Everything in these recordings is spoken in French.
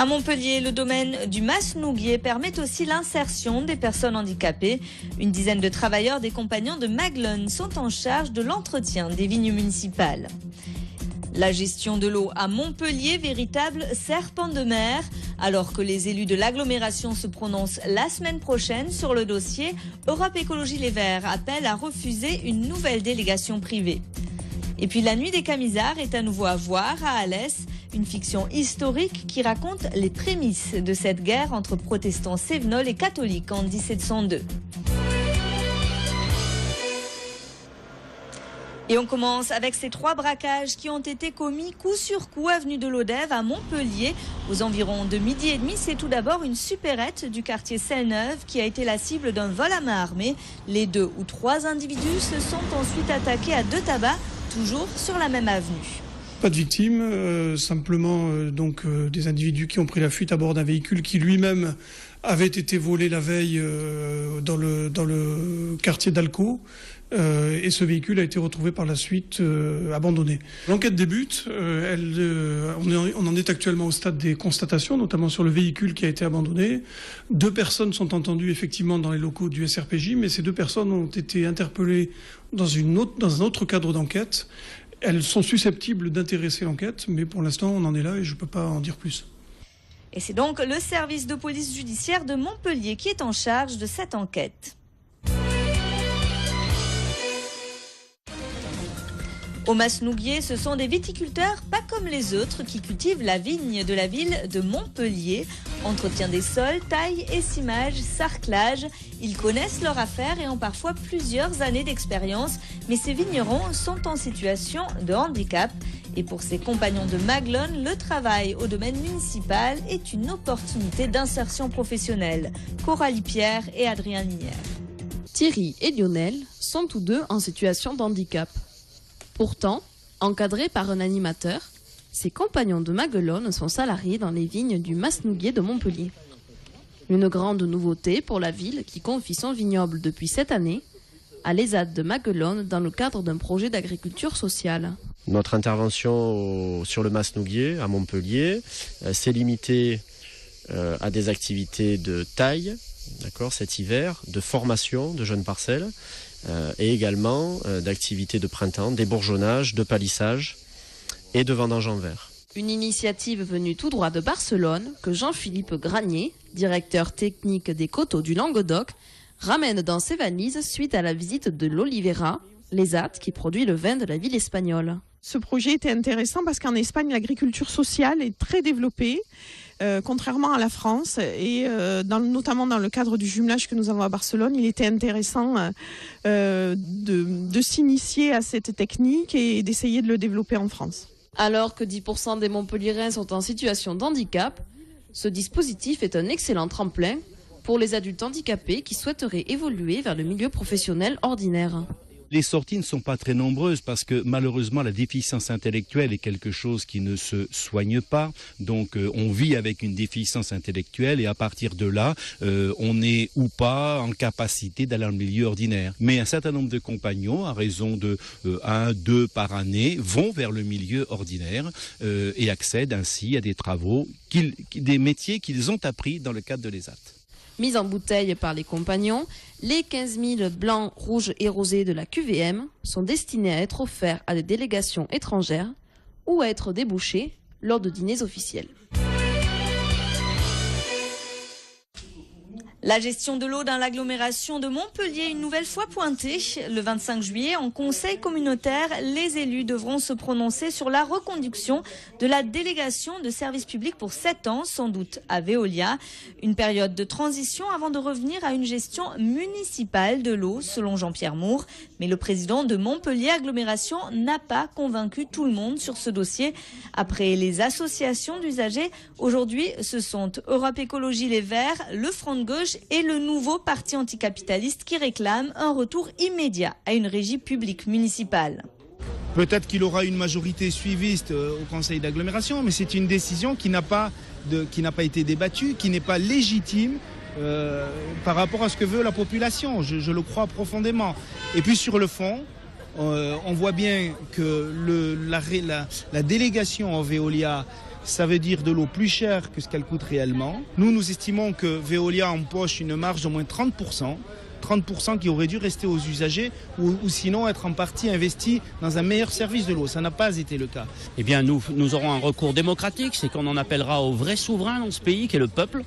À Montpellier, le domaine du Masnouguier permet aussi l'insertion des personnes handicapées. Une dizaine de travailleurs des compagnons de Maglone sont en charge de l'entretien des vignes municipales. La gestion de l'eau à Montpellier, véritable serpent de mer. Alors que les élus de l'agglomération se prononcent la semaine prochaine sur le dossier, Europe Écologie Les Verts appelle à refuser une nouvelle délégation privée. Et puis la nuit des Camisards est à nouveau à voir à Alès, une fiction historique qui raconte les prémices de cette guerre entre protestants cévenols et catholiques en 1702. Et on commence avec ces 3 braquages qui ont été commis coup sur coup avenue de Lodève à Montpellier. Aux environs de 12h30, c'est tout d'abord une supérette du quartier Selle-Neuve qui a été la cible d'un vol à main armée. Les 2 ou 3 individus se sont ensuite attaqués à 2 tabacs, toujours sur la même avenue. Pas de victimes, simplement des individus qui ont pris la fuite à bord d'un véhicule qui lui-même avait été volé la veille dans le quartier d'Alco. Et ce véhicule a été retrouvé par la suite abandonné. L'enquête débute, on en est actuellement au stade des constatations, notamment sur le véhicule qui a été abandonné. 2 personnes sont entendues effectivement dans les locaux du SRPJ, mais ces 2 personnes ont été interpellées dans un autre cadre d'enquête. Elles sont susceptibles d'intéresser l'enquête, mais pour l'instant on en est là et je ne peux pas en dire plus. Et c'est donc le service de police judiciaire de Montpellier qui est en charge de cette enquête. Au Masnouguier, ce sont des viticulteurs pas comme les autres qui cultivent la vigne de la ville de Montpellier. Entretien des sols, taille, essimage, sarclage. Ils connaissent leur affaire et ont parfois plusieurs années d'expérience. Mais ces vignerons sont en situation de handicap. Et pour ces compagnons de Maglone, le travail au domaine municipal est une opportunité d'insertion professionnelle. Coralie Pierre et Adrien Linière. Thierry et Lionel sont tous 2 en situation de handicap. Pourtant, encadrés par un animateur, ses compagnons de Maguelone sont salariés dans les vignes du Masnouguier de Montpellier. Une grande nouveauté pour la ville qui confie son vignoble depuis cette année à l'ESAT de Maguelone dans le cadre d'un projet d'agriculture sociale. Notre intervention sur le Masnouguier à Montpellier s'est limitée à des activités de taille, cet hiver, de formation de jeunes parcelles, et également d'activités de printemps, d'ébourgeonnage, de palissage et de vendange en verre. Une initiative venue tout droit de Barcelone que Jean-Philippe Granier, directeur technique des coteaux du Languedoc, ramène dans ses valises suite à la visite de l'Olivera, l'ESAT qui produit le vin de la ville espagnole. Ce projet était intéressant parce qu'en Espagne, l'agriculture sociale est très développée, contrairement à la France. Et notamment dans le cadre du jumelage que nous avons à Barcelone, il était intéressant de s'initier à cette technique et d'essayer de le développer en France. Alors que 10% des Montpelliérains sont en situation de handicap, ce dispositif est un excellent tremplin pour les adultes handicapés qui souhaiteraient évoluer vers le milieu professionnel ordinaire. Les sorties ne sont pas très nombreuses parce que malheureusement la déficience intellectuelle est quelque chose qui ne se soigne pas. Donc on vit avec une déficience intellectuelle et à partir de là, on est ou pas en capacité d'aller dans le milieu ordinaire. Mais un certain nombre de compagnons, à raison de 1, 2 par année, vont vers le milieu ordinaire et accèdent ainsi à des travaux, des métiers qu'ils ont appris dans le cadre de l'ESAT. Mis en bouteille par les compagnons, les 15 000 blancs, rouges et rosés de la QVM sont destinés à être offerts à des délégations étrangères ou à être débouchés lors de dîners officiels. La gestion de l'eau dans l'agglomération de Montpellier une nouvelle fois pointée. Le 25 juillet, en conseil communautaire, les élus devront se prononcer sur la reconduction de la délégation de services publics pour 7 ans, sans doute à Veolia. Une période de transition avant de revenir à une gestion municipale de l'eau, selon Jean-Pierre Moore. Mais le président de Montpellier Agglomération n'a pas convaincu tout le monde sur ce dossier. Après les associations d'usagers, aujourd'hui, ce sont Europe Écologie Les Verts, le Front de Gauche et le nouveau parti anticapitaliste qui réclame un retour immédiat à une régie publique municipale. Peut-être qu'il aura une majorité suiviste au conseil d'agglomération, mais c'est une décision qui n'a pas été débattue, qui n'est pas légitime par rapport à ce que veut la population. Je le crois profondément. Et puis sur le fond, on voit bien que la délégation en Veolia ça veut dire de l'eau plus chère que ce qu'elle coûte réellement. Nous estimons que Veolia empoche une marge d'au moins 30%. 30% qui aurait dû rester aux usagers ou sinon être en partie investi dans un meilleur service de l'eau. Ça n'a pas été le cas. Eh bien, nous aurons un recours démocratique, c'est qu'on en appellera au vrai souverain dans ce pays, qui est le peuple,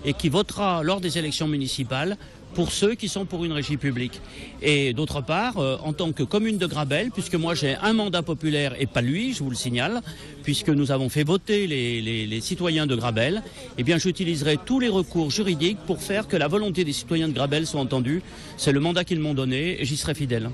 et qui votera lors des élections municipales pour ceux qui sont pour une régie publique. Et d'autre part, en tant que commune de Grabel, puisque moi j'ai un mandat populaire et pas lui, je vous le signale, puisque nous avons fait voter les citoyens de Grabel, eh bien j'utiliserai tous les recours juridiques pour faire que la volonté des citoyens de Grabel soit entendue. C'est le mandat qu'ils m'ont donné et j'y serai fidèle.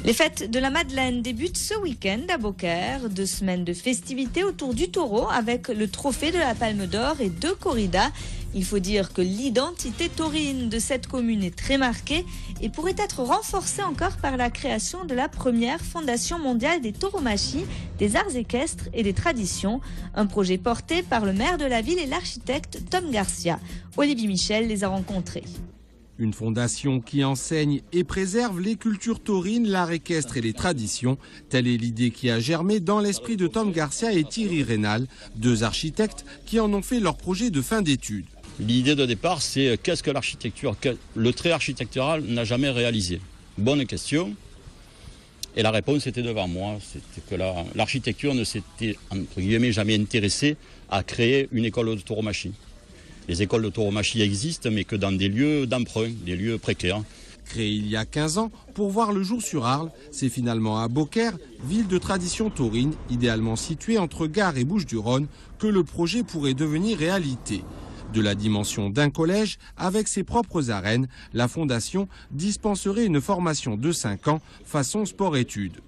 Les fêtes de la Madeleine débutent ce week-end à Beaucaire. 2 semaines de festivités autour du taureau avec le trophée de la Palme d'Or et 2 corridas. Il faut dire que l'identité taurine de cette commune est très marquée et pourrait être renforcée encore par la création de la première Fondation mondiale des tauromachie, des arts équestres et des traditions. Un projet porté par le maire de la ville et l'architecte Tom Garcia. Olivier Michel les a rencontrés. Une fondation qui enseigne et préserve les cultures taurines, l'art équestre et les traditions. Telle est l'idée qui a germé dans l'esprit de Tom Garcia et Thierry Rénal, 2 architectes qui en ont fait leur projet de fin d'études. L'idée de départ, c'est qu'est-ce que l'architecture, le trait architectural n'a jamais réalisé? Bonne question. Et la réponse était devant moi. C'était que l'architecture ne s'était, entre guillemets, jamais intéressée à créer une école de tauromachie. Les écoles de tauromachie existent, mais que dans des lieux d'emprunt, des lieux précaires. Créé il y a 15 ans pour voir le jour sur Arles, c'est finalement à Beaucaire, ville de tradition taurine, idéalement située entre Gare et Bouches-du-Rhône, que le projet pourrait devenir réalité. De la dimension d'un collège, avec ses propres arènes, la fondation dispenserait une formation de 5 ans façon sport-études.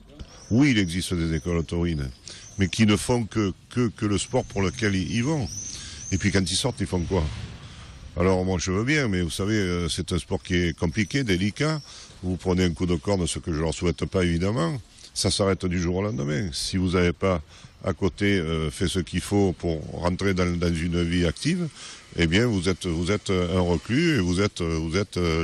Oui, il existe des écoles taurines, mais qui ne font que le sport pour lequel ils vont. Et puis quand ils sortent, ils font quoi? Alors moi je veux bien, mais vous savez, c'est un sport qui est compliqué, délicat. Vous prenez un coup de corde, ce que je ne leur souhaite pas évidemment. Ça s'arrête du jour au lendemain. Si vous n'avez pas à côté fait ce qu'il faut pour rentrer dans une vie active, eh bien vous êtes un reclus et vous êtes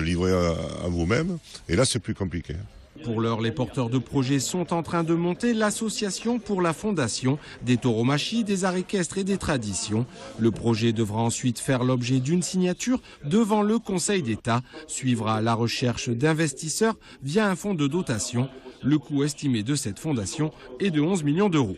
livré à vous-même. Et là c'est plus compliqué. Pour l'heure, les porteurs de projets sont en train de monter l'association pour la fondation des tauromachie, des arts équestres et des traditions. Le projet devra ensuite faire l'objet d'une signature devant le Conseil d'État. Suivra la recherche d'investisseurs via un fonds de dotation. Le coût estimé de cette fondation est de 11 millions d'euros.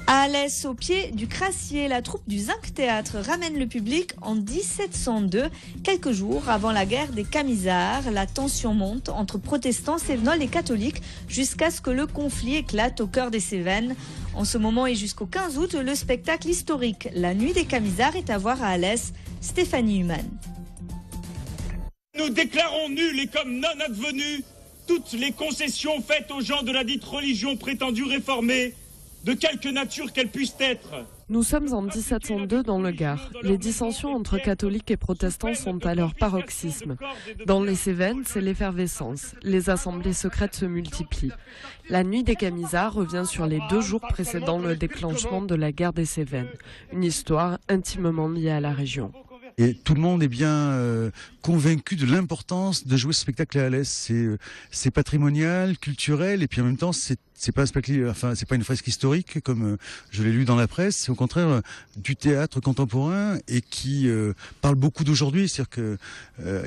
À Alès, au pied du Crassier, la troupe du Zinc Théâtre ramène le public en 1702, quelques jours avant la guerre des Camisards. La tension monte entre protestants, cévenols et catholiques jusqu'à ce que le conflit éclate au cœur des Cévennes. En ce moment et jusqu'au 15 août, le spectacle historique La Nuit des Camisards est à voir à Alès. Stéphanie Humann. Nous déclarons nuls et comme non advenus toutes les concessions faites aux gens de la dite religion prétendue réformée, de quelque nature qu'elle puisse être. Nous sommes en 1702 dans le Gard. Les dissensions entre catholiques et protestants sont à leur paroxysme. Dans les Cévennes, c'est l'effervescence. Les assemblées secrètes se multiplient. La nuit des Camisards revient sur les 2 jours précédant le déclenchement de la guerre des Cévennes. Une histoire intimement liée à la région. Et tout le monde est bien convaincu de l'importance de jouer ce spectacle à Alès. C'est patrimonial, culturel, et puis en même temps, c'est pas un spectacle, enfin, c'est pas une fresque historique comme je l'ai lu dans la presse. C'est au contraire du théâtre contemporain et qui parle beaucoup d'aujourd'hui. C'est-à-dire que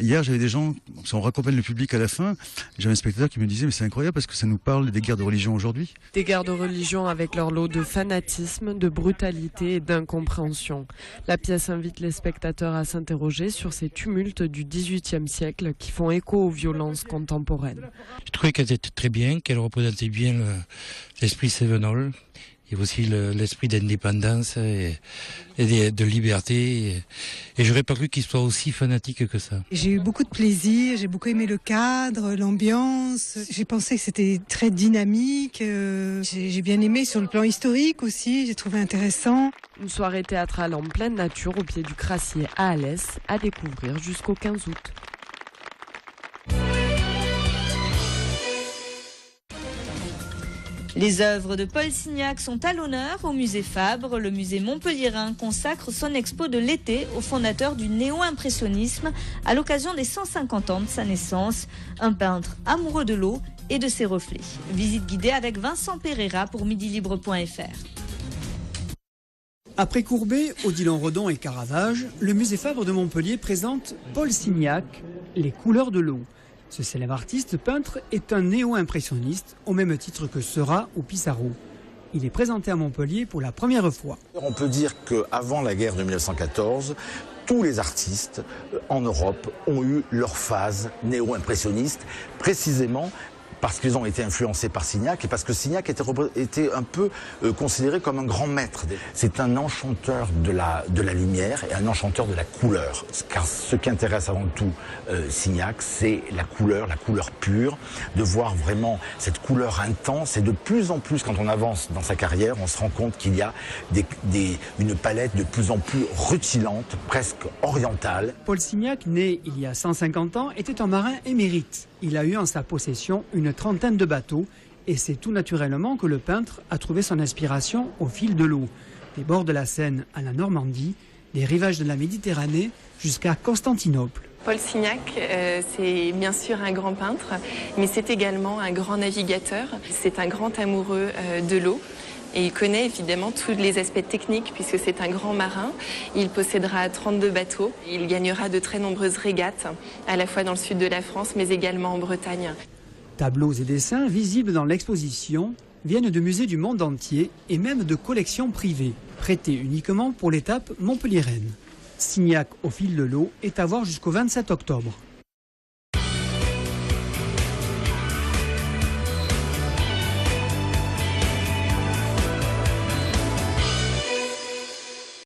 hier, j'avais des gens, on raccompagne le public à la fin. J'avais un spectateur qui me disait, mais c'est incroyable parce que ça nous parle des guerres de religion aujourd'hui. Des guerres de religion avec leur lot de fanatisme, de brutalité et d'incompréhension. La pièce invite les spectateurs à s'interroger sur ces tumultes du XVIIIe siècle qui font écho aux violences contemporaines. Je trouvais qu'elle était très bien, qu'elle représentait bien l'esprit cévenol et aussi l'esprit d'indépendance et de liberté. Et j'aurais pas cru qu'il soit aussi fanatique que ça. J'ai eu beaucoup de plaisir, j'ai beaucoup aimé le cadre, l'ambiance. J'ai pensé que c'était très dynamique. J'ai bien aimé sur le plan historique aussi, j'ai trouvé intéressant. Une soirée théâtrale en pleine nature au pied du Crassier à Alès à découvrir jusqu'au 15 août. Les œuvres de Paul Signac sont à l'honneur au musée Fabre. Le musée montpelliérain consacre son expo de l'été au fondateur du néo-impressionnisme à l'occasion des 150 ans de sa naissance. Un peintre amoureux de l'eau et de ses reflets. Visite guidée avec Vincent Pereira pour midilibre.fr. Après Courbet, Odilon-Redon et Caravage, le musée Fabre de Montpellier présente Paul Signac, Les couleurs de l'eau. Ce célèbre artiste peintre est un néo-impressionniste, au même titre que Seurat ou Pissarro. Il est présenté à Montpellier pour la première fois. On peut dire qu'avant la guerre de 1914, tous les artistes en Europe ont eu leur phase néo-impressionniste, précisément parce qu'ils ont été influencés par Signac et parce que Signac était un peu considéré comme un grand maître. C'est un enchanteur de la lumière et un enchanteur de la couleur. Car ce qui intéresse avant tout Signac, c'est la couleur pure, de voir vraiment cette couleur intense. Et de plus en plus, quand on avance dans sa carrière, on se rend compte qu'il y a une palette de plus en plus rutilante, presque orientale. Paul Signac, né il y a 150 ans, était un marin émérite. Il a eu en sa possession une trentaine de bateaux et c'est tout naturellement que le peintre a trouvé son inspiration au fil de l'eau. Des bords de la Seine à la Normandie, des rivages de la Méditerranée jusqu'à Constantinople. Paul Signac, c'est bien sûr un grand peintre, mais c'est également un grand navigateur. C'est un grand amoureux de l'eau. Et il connaît évidemment tous les aspects techniques puisque c'est un grand marin. Il possédera 32 bateaux. Il gagnera de très nombreuses régates, à la fois dans le sud de la France, mais également en Bretagne. Tableaux et dessins visibles dans l'exposition viennent de musées du monde entier et même de collections privées, prêtées uniquement pour l'étape montpelliéraine. Signac au fil de l'eau est à voir jusqu'au 27 octobre.